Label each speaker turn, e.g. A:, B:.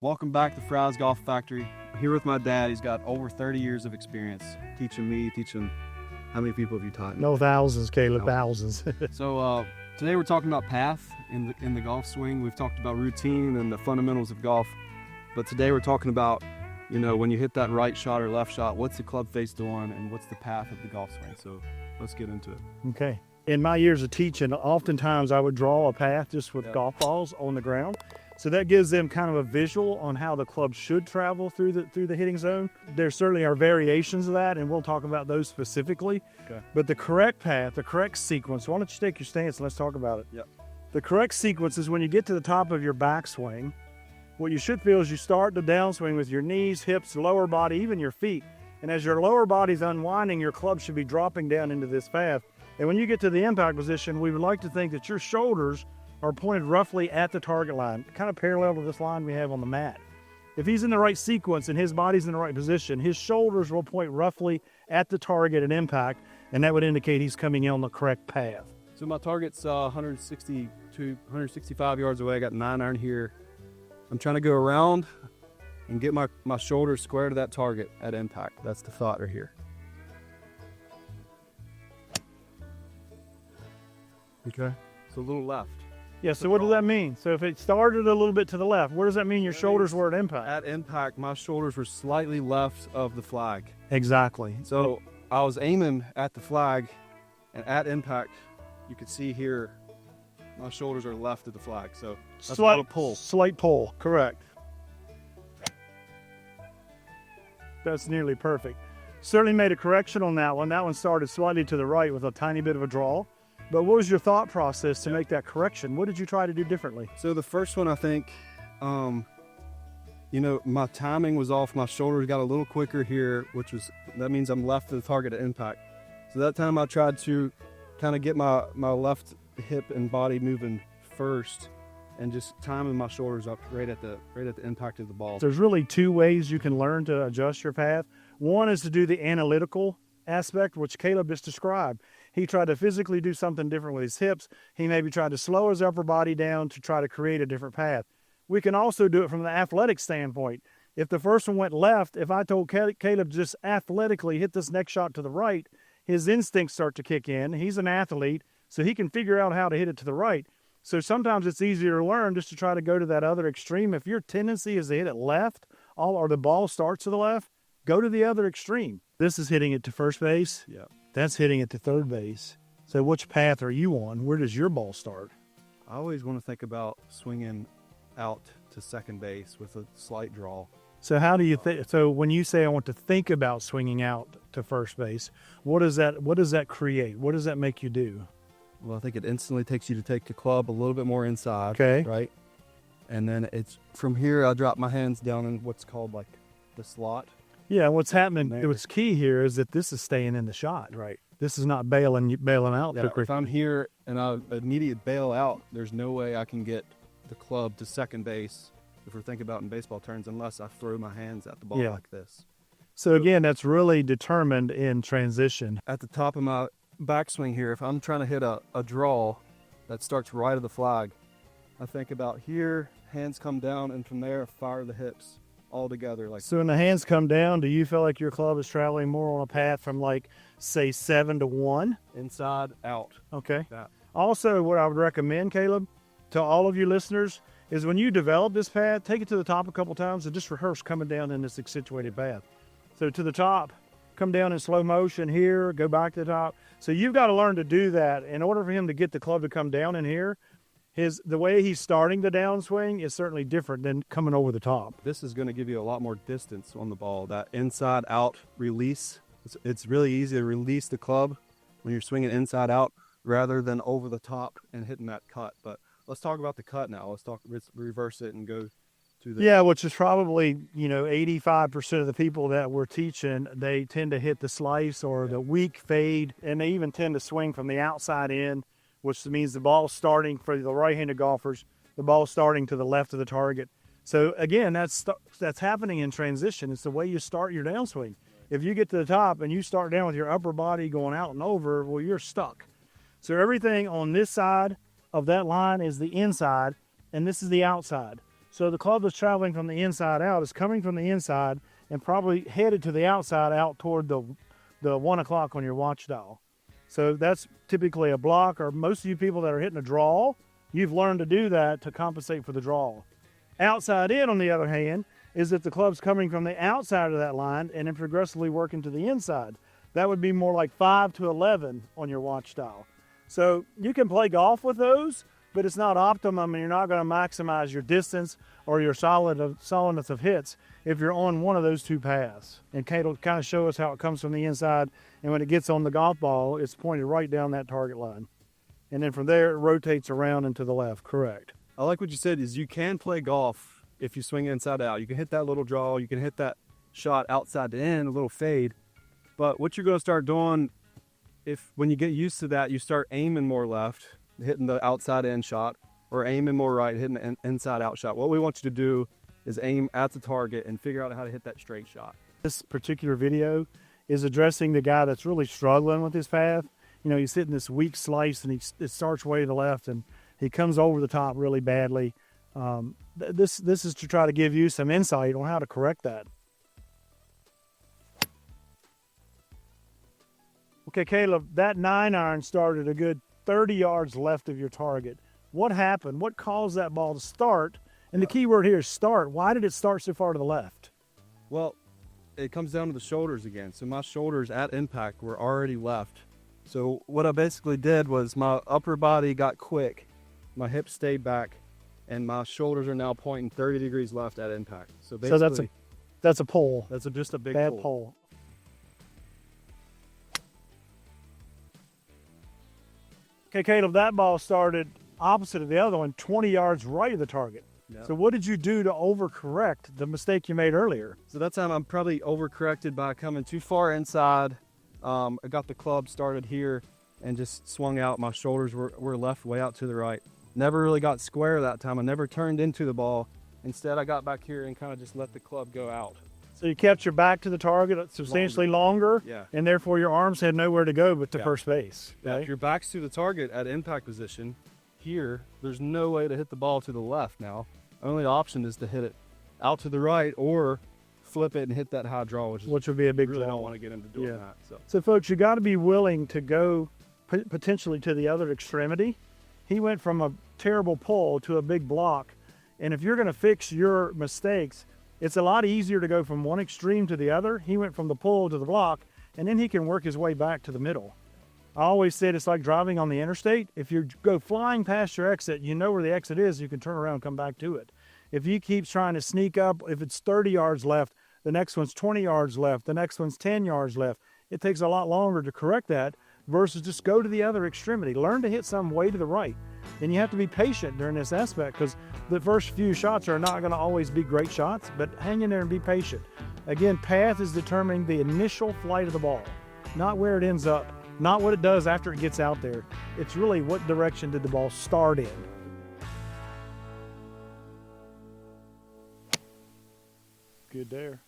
A: Welcome back to Fry's Golf Factory. I'm here with my dad. He's got over 30 years of experience teaching how many people have you taught?
B: No, thousands, Caleb,
A: No.
B: thousands.
A: So today we're talking about path in the golf swing. We've talked about routine and the fundamentals of golf, but today we're talking about, when you hit that right shot or left shot, what's the club face doing and what's the path of the golf swing. So let's get into it.
B: Okay. In my years of teaching, oftentimes I would draw a path just with golf balls on the ground. So that gives them kind of a visual on how the club should travel through the hitting zone. There certainly are variations of that, and we'll talk about those specifically.
A: Okay.
B: But the correct path, the correct sequence, why don't you take your stance and let's talk about it.
A: Yep.
B: The correct sequence is when you get to the top of your backswing, what you should feel is you start the downswing with your knees, hips, lower body, even your feet. And as your lower body's unwinding, your club should be dropping down into this path. And when you get to the impact position, we would like to think that your shoulders are pointed roughly at the target line, kind of parallel to this line we have on the mat. If he's in the right sequence and his body's in the right position, his shoulders will point roughly at the target at impact, and that would indicate he's coming in on the correct path.
A: So my target's 165 yards away. I got 9-iron here. I'm trying to go around and get my shoulders square to that target at impact. That's the thought right here. Okay. So a little left.
B: Yeah, so what does that mean? So if it started a little bit to the left, where does that mean your shoulders were at impact?
A: At impact, my shoulders were slightly left of the flag.
B: Exactly.
A: So I was aiming at the flag, and at impact, you can see here, my shoulders are left of the flag. So that's a little pull.
B: Slight pull, correct. That's nearly perfect. Certainly made a correction on that one. That one started slightly to the right with a tiny bit of a draw. But what was your thought process to make that correction? What did you try to do differently?
A: So the first one, I think, my timing was off. My shoulders got a little quicker here, that means I'm left of the target at impact. So that time I tried to kind of get my left hip and body moving first and just timing my shoulders up right at the impact of the ball.
B: There's really two ways you can learn to adjust your path. One is to do the analytical aspect, which Caleb just described. He tried to physically do something different with his hips. He maybe tried to slow his upper body down to try to create a different path. We can also do it from the athletic standpoint. If the first one went left, if I told Caleb just athletically hit this next shot to the right, his instincts start to kick in. He's an athlete, so he can figure out how to hit it to the right. So sometimes it's easier to learn just to try to go to that other extreme. If your tendency is to hit it left, or the ball starts to the left, go to the other extreme. This is hitting it to first base.
A: Yeah.
B: That's hitting it to third base. So which path are you on? Where does your ball start?
A: I always want to think about swinging out to second base with a slight draw.
B: So how do you think? So when you say I want to think about swinging out to first base, what does that create? What does that make you do?
A: Well, I think it instantly takes you to take the club a little bit more inside.
B: Okay.
A: Right? And then it's from here, I drop my hands down in what's called like the slot.
B: Yeah, what's happening,
A: Maybe.
B: what's key here is that this is staying in the shot.
A: Right.
B: This is not bailing out.
A: Yeah, if I'm here and I immediately bail out, there's no way I can get the club to second base, if we're thinking about in baseball terms, unless I throw my hands at the ball like this.
B: So again, that's really determined in transition.
A: At the top of my backswing here, if I'm trying to hit a draw that starts right of the flag, I think about here, hands come down, and from there, fire the hips. All together.
B: So when the hands come down, do you feel like your club is traveling more on a path from say 7 to 1?
A: Inside, out.
B: Okay.
A: That.
B: Also, what I would recommend, Caleb, to all of you listeners, is when you develop this path, take it to the top a couple times and just rehearse coming down in this accentuated path. So to the top, come down in slow motion here, go back to the top. So you've got to learn to do that. In order for him to get the club to come down in here, the way he's starting the downswing is certainly different than coming over the top.
A: This is going to give you a lot more distance on the ball. That inside out release, it's really easy to release the club when you're swinging inside out rather than over the top and hitting that cut. But let's talk about the cut now. Let's reverse it and go to the...
B: Yeah, which is probably, 85% of the people that we're teaching, they tend to hit the slice or the weak fade, and they even tend to swing from the outside in, which means the ball's starting for the right-handed golfers, the ball's starting to the left of the target. So again, that's happening in transition. It's the way you start your downswing. If you get to the top and you start down with your upper body going out and over, well, you're stuck. So everything on this side of that line is the inside, and this is the outside. So the club that's traveling from the inside out is coming from the inside and probably headed to the outside out toward the 1 o'clock on your watch dial. So that's typically a block, or most of you people that are hitting a draw, you've learned to do that to compensate for the draw. Outside in, on the other hand, is that the club's coming from the outside of that line and then progressively working to the inside. That would be more like 5 to 11 on your watch dial. So you can play golf with those, but it's not optimum, and you're not going to maximize your distance or your solidness of hits if you're on one of those two paths. And Kate will kind of show us how it comes from the inside, and when it gets on the golf ball, it's pointed right down that target line. And then from there, it rotates around and to the left, correct.
A: I like what you said is you can play golf if you swing inside out. You can hit that little draw, you can hit that shot outside to in, a little fade. But what you're going to start doing, when you get used to that, you start aiming more left, hitting the outside in shot, or aiming more right, hitting the inside out shot. What we want you to do is aim at the target and figure out how to hit that straight shot.
B: This particular video is addressing the guy that's really struggling with his path. You know, he's hitting this weak slice, and it starts way to the left, and he comes over the top really badly. This is to try to give you some insight on how to correct that. Okay, Caleb, that 9-iron started a good 30 yards left of your target. What happened? What caused that ball to start? And the key word here is start. Why did it start so far to the left?
A: Well, it comes down to the shoulders again. So my shoulders at impact were already left. So what I basically did was my upper body got quick, my hips stayed back, and my shoulders are now pointing 30 degrees left at impact. So basically,
B: that's a pull.
A: That's just a big
B: bad pull. Okay, Caleb, that ball started opposite of the other one, 20 yards right of the target. Yep. So what did you do to overcorrect the mistake you made earlier?
A: So that time I'm probably overcorrected by coming too far inside. I got the club started here and just swung out. My shoulders were left way out to the right. Never really got square that time. I never turned into the ball. Instead, I got back here and kind of just let the club go out.
B: So you kept your back to the target substantially longer,
A: yeah,
B: and therefore your arms had nowhere to go but to first base.
A: Yeah, if your back's to the target at impact position, here, there's no way to hit the ball to the left now. Only option is to hit it out to the right or flip it and hit that high draw, which
B: would be a big
A: really
B: draw.
A: Don't want to get into doing that.
B: So folks, you got to be willing to go potentially to the other extremity. He went from a terrible pull to a big block, and if you're going to fix your mistakes, it's a lot easier to go from one extreme to the other. He went from the pull to the block, and then he can work his way back to the middle. I always said it's like driving on the interstate. If you go flying past your exit, you know where the exit is, you can turn around and come back to it. If you keep trying to sneak up, if it's 30 yards left, the next one's 20 yards left, the next one's 10 yards left, it takes a lot longer to correct that versus just go to the other extremity. Learn to hit some way to the right. And you have to be patient during this aspect because the first few shots are not going to always be great shots, but hang in there and be patient. Again, path is determining the initial flight of the ball, not where it ends up, not what it does after it gets out there. It's really what direction did the ball start in. Good there.